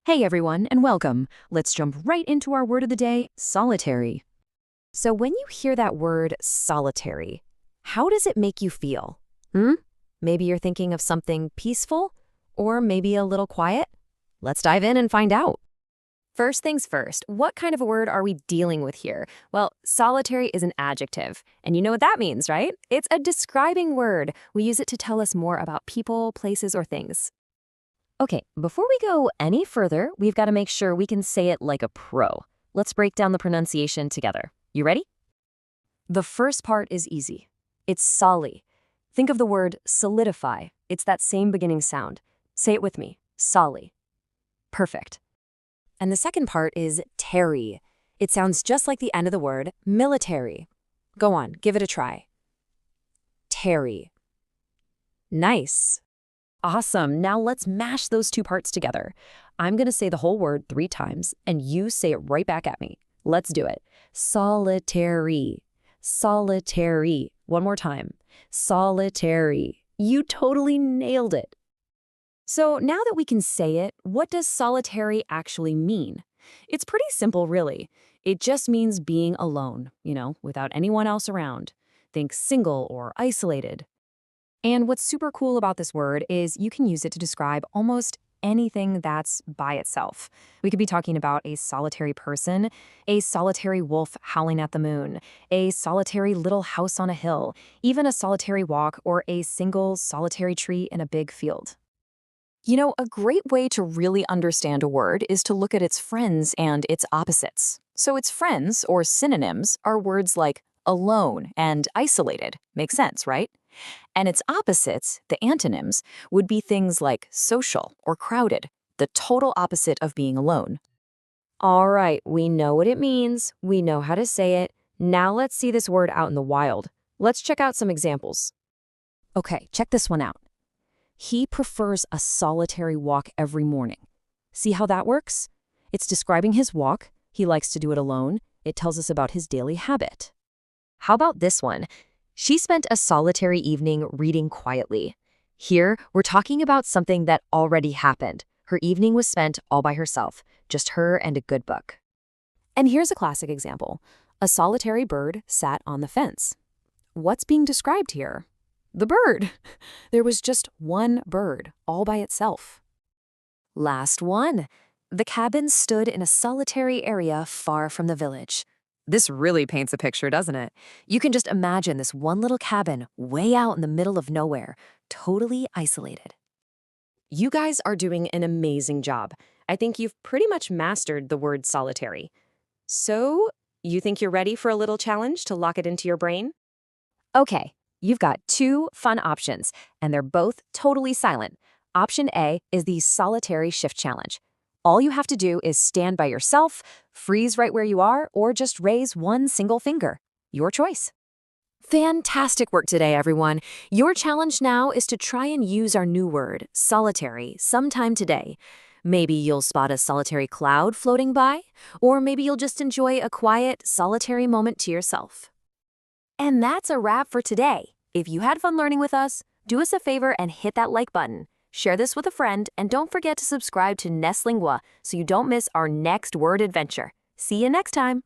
Hey everyone, and welcome. Let's jump right into our word of the day, solitary. So when you hear that word solitary, how does it make you feel? Maybe you're thinking of something peaceful, or maybe a little quiet? Let's dive in and find out. First things first, what kind of a word are we dealing with here? Well, solitary is an adjective, and you know what that means, right? It's a describing word. We use it to tell us more about people, places, or things. Okay, before we go any further, we've got to make sure we can say it like a pro. Let's break down the pronunciation together. You ready? The first part is easy. It's solly. Think of the word solidify. It's that same beginning sound. Say it with me. Solly. Perfect. And the second part is terry. It sounds just like the end of the word military. Go on, give it a try. Terry. Nice. Awesome. Now let's mash those two parts together. I'm going to say the whole word 3 times, and you say it right back at me. Let's do it. Solitary. Solitary. One more time. Solitary. You totally nailed it. So now that we can say it, what does solitary actually mean? It's pretty simple, really. It just means being alone, without anyone else around. Think single or isolated. And what's super cool about this word is you can use it to describe almost anything that's by itself. We could be talking about a solitary person, a solitary wolf howling at the moon, a solitary little house on a hill, even a solitary walk, or a single solitary tree in a big field. A great way to really understand a word is to look at its friends and its opposites. So its friends, or synonyms, are words like alone and isolated. Makes sense, right? And its opposites, the antonyms, would be things like social or crowded, the total opposite of being alone. All right, we know what it means. We know how to say it. Now let's see this word out in the wild. Let's check out some examples. Okay, check this one out. He prefers a solitary walk every morning. See how that works? It's describing his walk. He likes to do it alone. It tells us about his daily habit. How about this one? She spent a solitary evening reading quietly. Here, we're talking about something that already happened. Her evening was spent all by herself, just her and a good book. And here's a classic example. A solitary bird sat on the fence. What's being described here? The bird. There was just one bird, all by itself. Last one. The cabin stood in a solitary area far from the village. This really paints a picture, doesn't it? You can just imagine this one little cabin way out in the middle of nowhere, totally isolated. You guys are doing an amazing job. I think you've pretty much mastered the word solitary. So, you think you're ready for a little challenge to lock it into your brain? Okay, you've got 2 fun options, and they're both totally silent. Option A is the solitary shift challenge. All you have to do is stand by yourself, freeze right where you are, or just raise one single finger. Your choice. Fantastic work today, everyone. Your challenge now is to try and use our new word, solitary, sometime today. Maybe you'll spot a solitary cloud floating by, or maybe you'll just enjoy a quiet, solitary moment to yourself. And that's a wrap for today. If you had fun learning with us, do us a favor and hit that like button. Share this with a friend, and don't forget to subscribe to Nestlingua so you don't miss our next word adventure. See you next time!